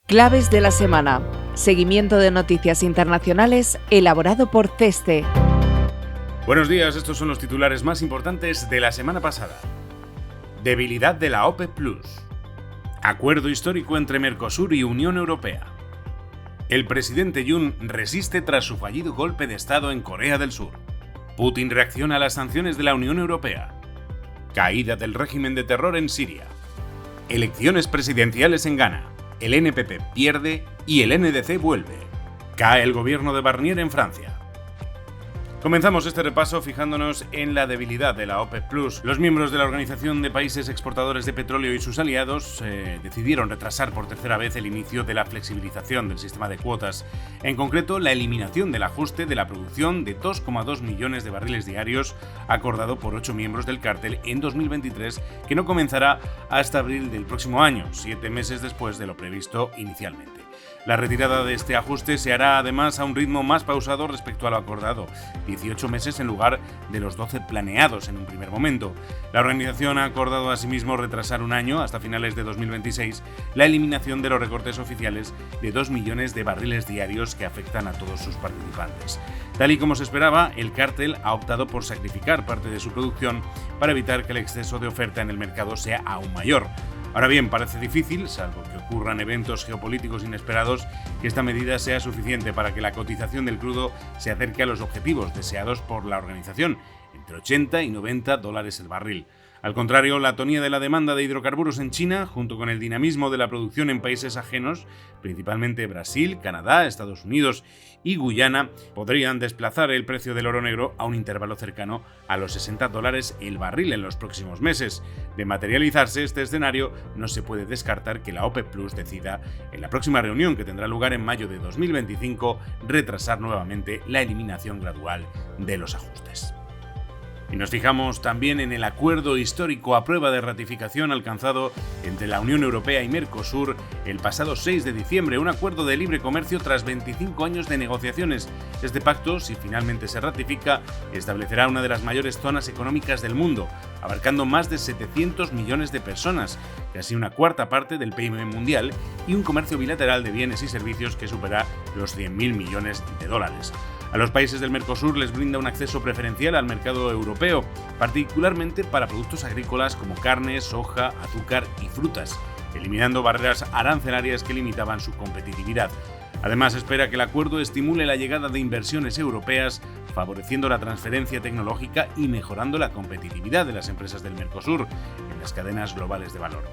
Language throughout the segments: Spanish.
Claves de la semana. Seguimiento de noticias internacionales elaborado por CESTE. Buenos días, estos son los titulares más importantes de la semana pasada. Debilidad de la OPEP+. Acuerdo histórico entre Mercosur y Unión Europea. El presidente Yoon resiste tras su fallido golpe de Estado en Corea del Sur. Putin reacciona a las sanciones de la Unión Europea. Caída del régimen de terror en Siria. Elecciones presidenciales en Ghana. El NPP pierde y el NDC vuelve. Cae el gobierno de Barnier en Francia. Comenzamos este repaso fijándonos en la debilidad de la OPEP+. Los miembros de la Organización de Países Exportadores de Petróleo y sus aliados decidieron retrasar por tercera vez el inicio de la flexibilización del sistema de cuotas, en concreto la eliminación del ajuste de la producción de 2,2 millones de barriles diarios acordado por 8 miembros del cártel en 2023, que no comenzará hasta abril del próximo año, 7 meses después de lo previsto inicialmente. La retirada de este ajuste se hará además a un ritmo más pausado respecto a lo acordado, 18 meses en lugar de los 12 planeados en un primer momento. La organización ha acordado asimismo retrasar un año, hasta finales de 2026, la eliminación de los recortes oficiales de 2 millones de barriles diarios que afectan a todos sus participantes. Tal y como se esperaba, el cártel ha optado por sacrificar parte de su producción para evitar que el exceso de oferta en el mercado sea aún mayor. Ahora bien, parece difícil, salvo que ocurran eventos geopolíticos inesperados, que esta medida sea suficiente para que la cotización del crudo se acerque a los objetivos deseados por la organización, entre 80 y 90 dólares el barril. Al contrario, la atonía de la demanda de hidrocarburos en China, junto con el dinamismo de la producción en países ajenos, principalmente Brasil, Canadá, Estados Unidos y Guyana, podrían desplazar el precio del oro negro a un intervalo cercano a los 60 dólares el barril en los próximos meses. De materializarse este escenario, no se puede descartar que la OPEP+ decida, en la próxima reunión que tendrá lugar en mayo de 2025, retrasar nuevamente la eliminación gradual de los ajustes. Y nos fijamos también en el acuerdo histórico a prueba de ratificación alcanzado entre la Unión Europea y Mercosur el pasado 6 de diciembre, un acuerdo de libre comercio tras 25 años de negociaciones. Este pacto, si finalmente se ratifica, establecerá una de las mayores zonas económicas del mundo, abarcando más de 700 millones de personas, casi una cuarta parte del PIB mundial, y un comercio bilateral de bienes y servicios que supera los 100.000 millones de dólares. A los países del Mercosur les brinda un acceso preferencial al mercado europeo, particularmente para productos agrícolas como carne, soja, azúcar y frutas, eliminando barreras arancelarias que limitaban su competitividad. Además, espera que el acuerdo estimule la llegada de inversiones europeas, favoreciendo la transferencia tecnológica y mejorando la competitividad de las empresas del Mercosur en las cadenas globales de valor.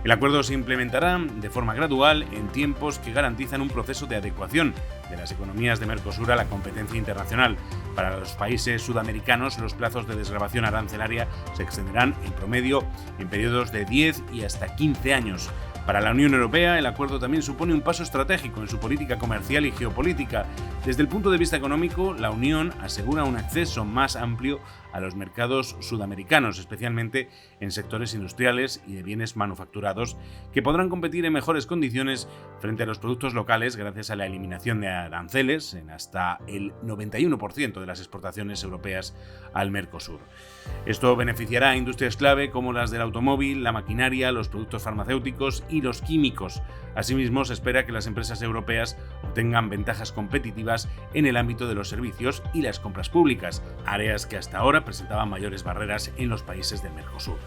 El acuerdo se implementará de forma gradual en tiempos que garantizan un proceso de adecuación de las economías de Mercosur a la competencia internacional. Para los países sudamericanos, los plazos de desgravación arancelaria se extenderán en promedio en periodos de 10 y hasta 15 años. Para la Unión Europea, el acuerdo también supone un paso estratégico en su política comercial y geopolítica. Desde el punto de vista económico, la Unión asegura un acceso más amplio a los mercados sudamericanos, especialmente en sectores industriales y de bienes manufacturados, que podrán competir en mejores condiciones frente a los productos locales gracias a la eliminación de aranceles en hasta el 91% de las exportaciones europeas al Mercosur. Esto beneficiará a industrias clave como las del automóvil, la maquinaria, los productos farmacéuticos y los químicos. Asimismo, se espera que las empresas europeas obtengan ventajas competitivas en el ámbito de los servicios y las compras públicas, áreas que hasta ahora presentaban mayores barreras en los países del Mercosur.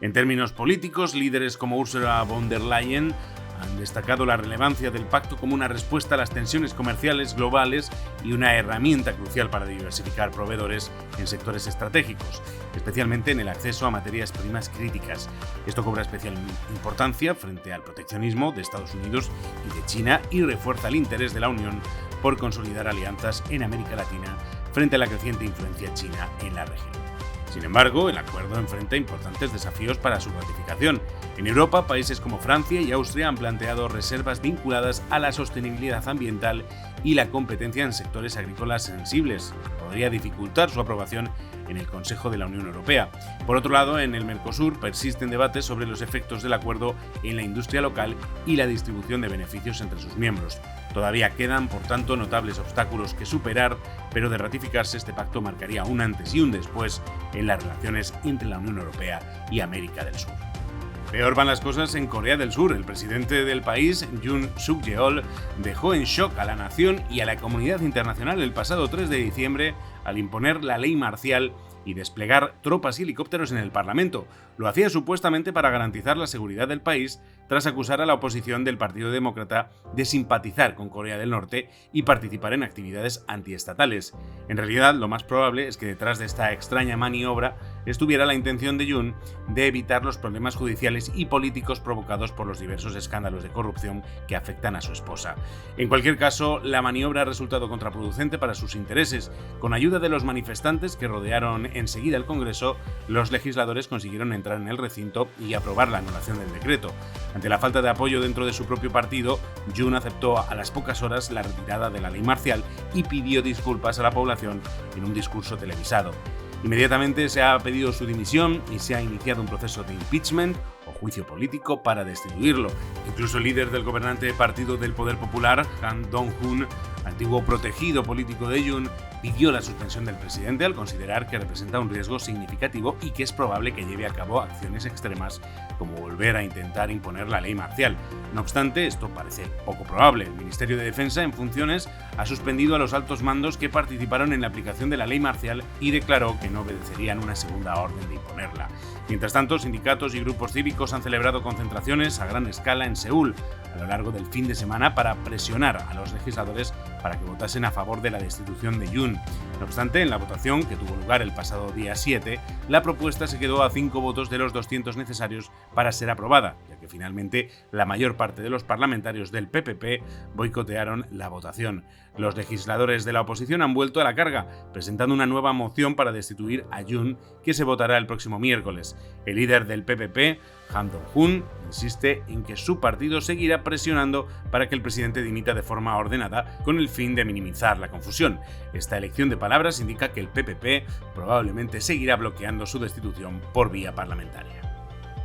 En términos políticos, líderes como Ursula von der Leyen han destacado la relevancia del pacto como una respuesta a las tensiones comerciales globales y una herramienta crucial para diversificar proveedores en sectores estratégicos, especialmente en el acceso a materias primas críticas. Esto cobra especial importancia frente al proteccionismo de Estados Unidos y de China y refuerza el interés de la Unión por consolidar alianzas en América Latina frente a la creciente influencia china en la región. Sin embargo, el acuerdo enfrenta importantes desafíos para su ratificación. En Europa, países como Francia y Austria han planteado reservas vinculadas a la sostenibilidad ambiental y la competencia en sectores agrícolas sensibles, que podría dificultar su aprobación en el Consejo de la Unión Europea. Por otro lado, en el Mercosur persisten debates sobre los efectos del acuerdo en la industria local y la distribución de beneficios entre sus miembros. Todavía quedan, por tanto, notables obstáculos que superar, pero de ratificarse este pacto marcaría un antes y un después en las relaciones entre la Unión Europea y América del Sur. Peor van las cosas en Corea del Sur. El presidente del país, Yoon Suk-yeol, dejó en shock a la nación y a la comunidad internacional el pasado 3 de diciembre al imponer la ley marcial y desplegar tropas y helicópteros en el Parlamento. Lo hacía supuestamente para garantizar la seguridad del país, tras acusar a la oposición del Partido Demócrata de simpatizar con Corea del Norte y participar en actividades antiestatales. En realidad, lo más probable es que detrás de esta extraña maniobra estuviera la intención de Yoon de evitar los problemas judiciales y políticos provocados por los diversos escándalos de corrupción que afectan a su esposa. En cualquier caso, la maniobra ha resultado contraproducente para sus intereses. Con ayuda de los manifestantes que rodearon enseguida el Congreso, los legisladores consiguieron entrar en el recinto y aprobar la anulación del decreto. Ante la falta de apoyo dentro de su propio partido, Yoon aceptó a las pocas horas la retirada de la ley marcial y pidió disculpas a la población en un discurso televisado. Inmediatamente se ha pedido su dimisión y se ha iniciado un proceso de impeachment o juicio político para destituirlo. Incluso el líder del gobernante Partido del Poder Popular, Han Dong-hun, antiguo protegido político de Yoon, pidió la suspensión del presidente al considerar que representa un riesgo significativo y que es probable que lleve a cabo acciones extremas como volver a intentar imponer la ley marcial. No obstante, esto parece poco probable. El Ministerio de Defensa en funciones ha suspendido a los altos mandos que participaron en la aplicación de la ley marcial y declaró que no obedecerían una segunda orden de imponerla. Mientras tanto, sindicatos y grupos cívicos han celebrado concentraciones a gran escala en Seúl a lo largo del fin de semana para presionar a los legisladores para que votasen a favor de la destitución de Yoon. No obstante, en la votación, que tuvo lugar el pasado día 7, la propuesta se quedó a 5 votos de los 200 necesarios para ser aprobada, ya que finalmente la mayor parte de los parlamentarios del PPP boicotearon la votación. Los legisladores de la oposición han vuelto a la carga, presentando una nueva moción para destituir a Yoon, que se votará el próximo miércoles. El líder del PPP, Han Dong-hun, insiste en que su partido seguirá presionando para que el presidente dimita de forma ordenada con el fin de minimizar la confusión. Esta elección de palabras indica que el PPP probablemente seguirá bloqueando su destitución por vía parlamentaria.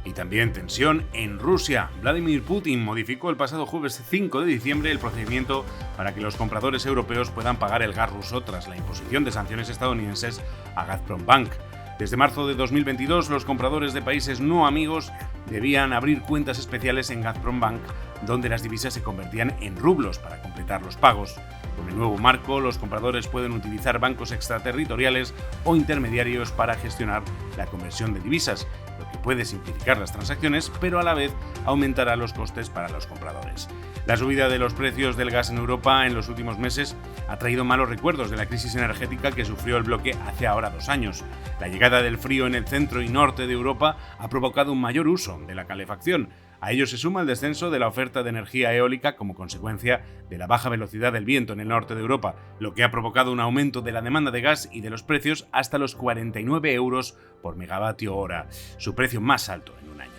Y también tensión en Rusia. Vladimir Putin modificó el pasado jueves 5 de diciembre el procedimiento para que los compradores europeos puedan pagar el gas ruso tras la imposición de sanciones estadounidenses a Gazprombank. Desde marzo de 2022, los compradores de países no amigos debían abrir cuentas especiales en Gazprombank, donde las divisas se convertían en rublos para completar los pagos. Con el nuevo marco, los compradores pueden utilizar bancos extraterritoriales o intermediarios para gestionar la conversión de divisas, lo que puede simplificar las transacciones, pero a la vez aumentará los costes para los compradores. La subida de los precios del gas en Europa en los últimos meses ha traído malos recuerdos de la crisis energética que sufrió el bloque hace ahora 2 años. La llegada del frío en el centro y norte de Europa ha provocado un mayor uso de la calefacción. A ello se suma el descenso de la oferta de energía eólica como consecuencia de la baja velocidad del viento en el norte de Europa, lo que ha provocado un aumento de la demanda de gas y de los precios hasta los 49 euros por megavatio hora, su precio más alto en un año.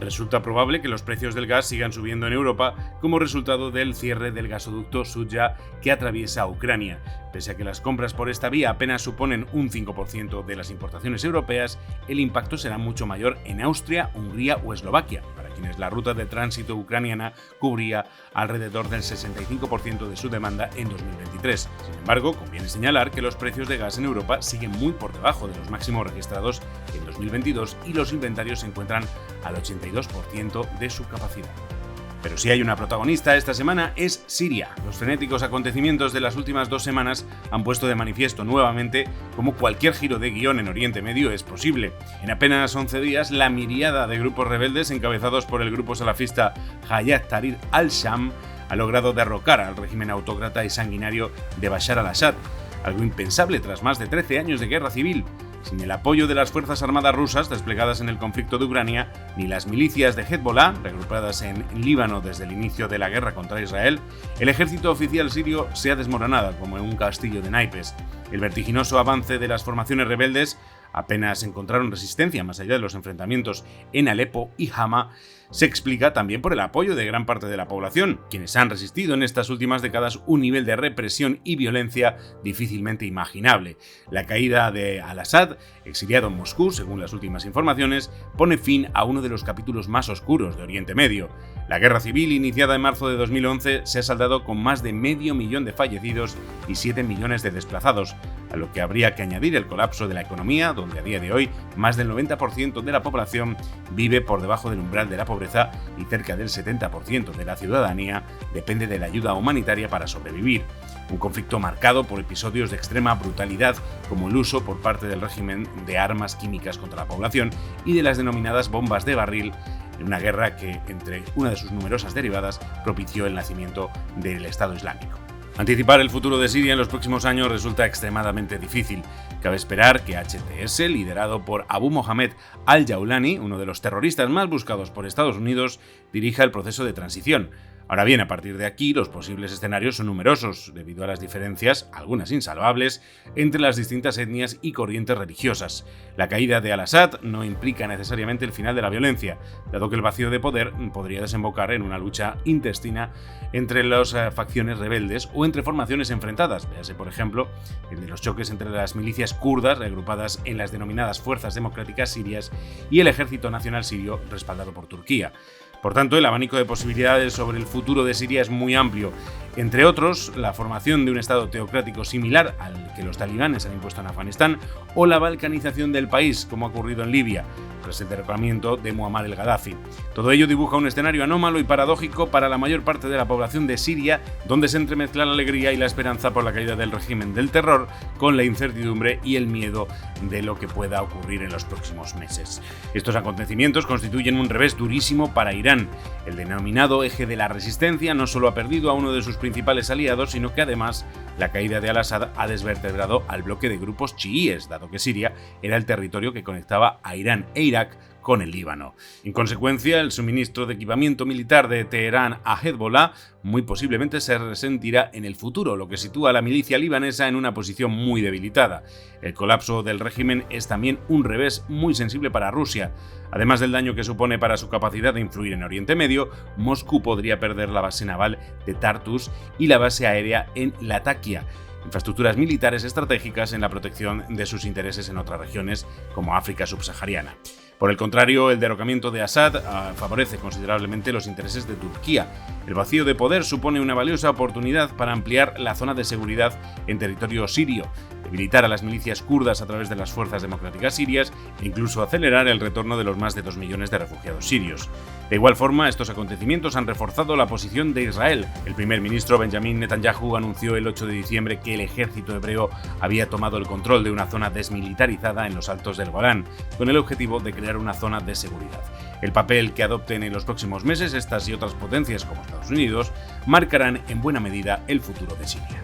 Resulta probable que los precios del gas sigan subiendo en Europa como resultado del cierre del gasoducto Sudzha que atraviesa Ucrania. Pese a que las compras por esta vía apenas suponen un 5% de las importaciones europeas, el impacto será mucho mayor en Austria, Hungría o Eslovaquia, para quienes la ruta de tránsito ucraniana cubría alrededor del 65% de su demanda en 2023. Sin embargo, conviene señalar que los precios de gas en Europa siguen muy por debajo de los máximos registrados en 2022 y los inventarios se encuentran al 82% de su capacidad. Pero si hay una protagonista esta semana es Siria. Los frenéticos acontecimientos de las últimas 2 semanas han puesto de manifiesto nuevamente cómo cualquier giro de guión en Oriente Medio es posible. En apenas 11 días, la miríada de grupos rebeldes encabezados por el grupo salafista Hayat Tahrir al-Sham ha logrado derrocar al régimen autócrata y sanguinario de Bashar al-Assad, algo impensable tras más de 13 años de guerra civil. Sin el apoyo de las fuerzas armadas rusas desplegadas en el conflicto de Ucrania, ni las milicias de Hezbollah, regrupadas en Líbano desde el inicio de la guerra contra Israel, el ejército oficial sirio se ha desmoronado como en un castillo de naipes. El vertiginoso avance de las formaciones rebeldes apenas encontraron resistencia más allá de los enfrentamientos en Alepo y Hama, se explica también por el apoyo de gran parte de la población, quienes han resistido en estas últimas décadas un nivel de represión y violencia difícilmente imaginable. La caída de al-Assad, exiliado en Moscú, según las últimas informaciones, pone fin a uno de los capítulos más oscuros de Oriente Medio. La guerra civil, iniciada en marzo de 2011, se ha saldado con más de 500.000 de fallecidos y 7 millones de desplazados, a lo que habría que añadir el colapso de la economía, donde a día de hoy más del 90% de la población vive por debajo del umbral de la pobreza y cerca del 70% de la ciudadanía depende de la ayuda humanitaria para sobrevivir. Un conflicto marcado por episodios de extrema brutalidad, como el uso por parte del régimen de armas químicas contra la población y de las denominadas bombas de barril, en una guerra que, entre una de sus numerosas derivadas, propició el nacimiento del Estado Islámico. Anticipar el futuro de Siria en los próximos años resulta extremadamente difícil. Cabe esperar que HTS, liderado por Abu Mohammed al-Jawlani, uno de los terroristas más buscados por Estados Unidos, dirija el proceso de transición. Ahora bien, a partir de aquí, los posibles escenarios son numerosos, debido a las diferencias, algunas insalvables, entre las distintas etnias y corrientes religiosas. La caída de al-Assad no implica necesariamente el final de la violencia, dado que el vacío de poder podría desembocar en una lucha intestina entre las facciones rebeldes o entre formaciones enfrentadas. Véase, por ejemplo, el de los choques entre las milicias kurdas, agrupadas en las denominadas Fuerzas Democráticas Sirias, y el Ejército Nacional Sirio, respaldado por Turquía. Por tanto, el abanico de posibilidades sobre el futuro de Siria es muy amplio. Entre otros, la formación de un Estado teocrático similar al que los talibanes han impuesto en Afganistán o la balcanización del país, como ha ocurrido en Libia, tras el derrocamiento de Muammar el-Gaddafi. Todo ello dibuja un escenario anómalo y paradójico para la mayor parte de la población de Siria, donde se entremezcla la alegría y la esperanza por la caída del régimen del terror con la incertidumbre y el miedo de lo que pueda ocurrir en los próximos meses. Estos acontecimientos constituyen un revés durísimo para Irán. El denominado eje de la resistencia no solo ha perdido a uno de sus principales aliados, sino que además la caída de al-Assad ha desvertebrado al bloque de grupos chiíes, dado que Siria era el territorio que conectaba a Irán e Irak con el Líbano. En consecuencia, el suministro de equipamiento militar de Teherán a Hezbollah muy posiblemente se resentirá en el futuro, lo que sitúa a la milicia libanesa en una posición muy debilitada. El colapso del régimen es también un revés muy sensible para Rusia. Además del daño que supone para su capacidad de influir en Oriente Medio, Moscú podría perder la base naval de Tartus y la base aérea en Latakia, infraestructuras militares estratégicas en la protección de sus intereses en otras regiones como África subsahariana. Por el contrario, el derrocamiento de Assad favorece considerablemente los intereses de Turquía. El vacío de poder supone una valiosa oportunidad para ampliar la zona de seguridad en territorio sirio, debilitar a las milicias kurdas a través de las fuerzas democráticas sirias e incluso acelerar el retorno de los más de 2 millones de refugiados sirios. De igual forma, estos acontecimientos han reforzado la posición de Israel. El primer ministro Benjamin Netanyahu anunció el 8 de diciembre que el ejército hebreo había tomado el control de una zona desmilitarizada en los altos del Golán, con el objetivo de crear una zona de seguridad. El papel que adopten en los próximos meses estas y otras potencias como Estados Unidos marcarán en buena medida el futuro de Siria.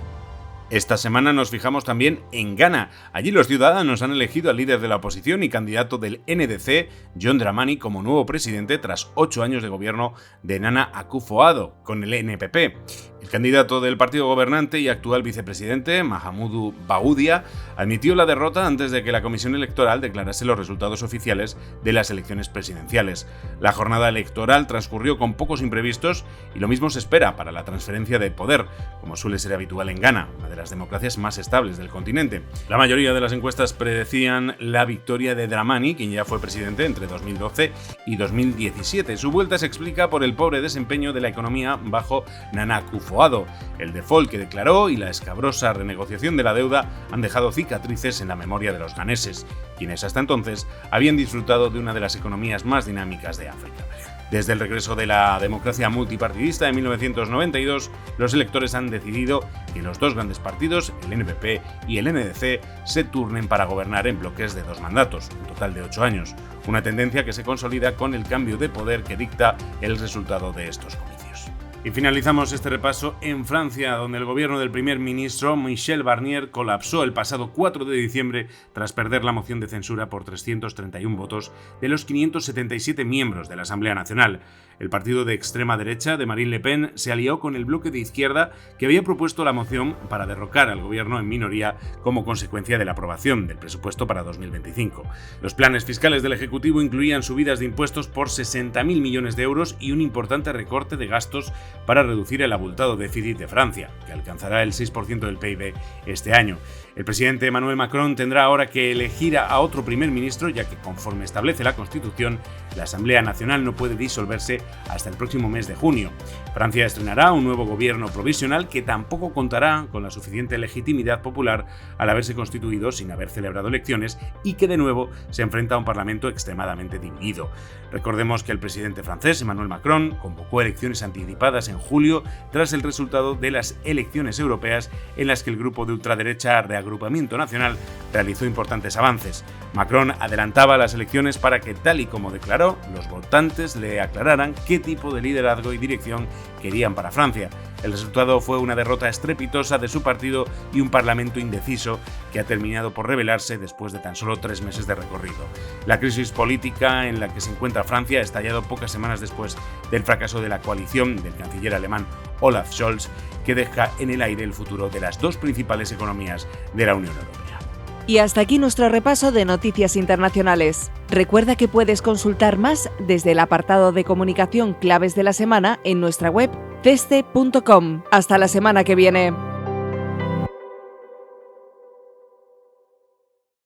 Esta semana nos fijamos también en Ghana. Allí los ciudadanos han elegido al líder de la oposición y candidato del NDC, John Dramani, como nuevo presidente tras 8 años de gobierno de Nana Akufo-Addo con el NPP. El candidato del partido gobernante y actual vicepresidente, Mahamudu Bawumia, admitió la derrota antes de que la Comisión Electoral declarase los resultados oficiales de las elecciones presidenciales. La jornada electoral transcurrió con pocos imprevistos y lo mismo se espera para la transferencia de poder, como suele ser habitual en Ghana, una de las democracias más estables del continente. La mayoría de las encuestas predecían la victoria de Dramani, quien ya fue presidente entre 2012 y 2017. Su vuelta se explica por el pobre desempeño de la economía bajo Nana Akufo-Addo. El default que declaró y la escabrosa renegociación de la deuda han dejado cicatrices en la memoria de los ganeses, quienes hasta entonces habían disfrutado de una de las economías más dinámicas de África. Desde el regreso de la democracia multipartidista en 1992, los electores han decidido que los dos grandes partidos, el NPP y el NDC, se turnen para gobernar en bloques de 2 mandatos, un total de 8 años, una tendencia que se consolida con el cambio de poder que dicta el resultado de estos comicios. Y finalizamos este repaso en Francia, donde el gobierno del primer ministro Michel Barnier colapsó el pasado 4 de diciembre tras perder la moción de censura por 331 votos de los 577 miembros de la Asamblea Nacional. El partido de extrema derecha de Marine Le Pen se alió con el bloque de izquierda que había propuesto la moción para derrocar al gobierno en minoría como consecuencia de la aprobación del presupuesto para 2025. Los planes fiscales del Ejecutivo incluían subidas de impuestos por 60.000 millones de euros y un importante recorte de gastos para reducir el abultado déficit de Francia, que alcanzará el 6% del PIB este año. El presidente Emmanuel Macron tendrá ahora que elegir a otro primer ministro, ya que conforme establece la Constitución, la Asamblea Nacional no puede disolverse hasta el próximo mes de junio. Francia estrenará un nuevo gobierno provisional que tampoco contará con la suficiente legitimidad popular al haberse constituido sin haber celebrado elecciones y que de nuevo se enfrenta a un parlamento extremadamente dividido. Recordemos que el presidente francés Emmanuel Macron convocó elecciones anticipadas en julio tras el resultado de las elecciones europeas en las que el grupo de ultraderecha Reagrupamiento Nacional realizó importantes avances. Macron adelantaba las elecciones para que, tal y como declaró, los votantes le aclararan qué tipo de liderazgo y dirección querían para Francia. El resultado fue una derrota estrepitosa de su partido y un parlamento indeciso que ha terminado por rebelarse después de tan solo 3 meses de recorrido. La crisis política en la que se encuentra Francia ha estallado pocas semanas después del fracaso de la coalición del canciller alemán Olaf Scholz, que deja en el aire el futuro de las dos principales economías de la Unión Europea. Y hasta aquí nuestro repaso de noticias internacionales. Recuerda que puedes consultar más desde el apartado de comunicación Claves de la Semana en nuestra web ceste.com. Hasta la semana que viene.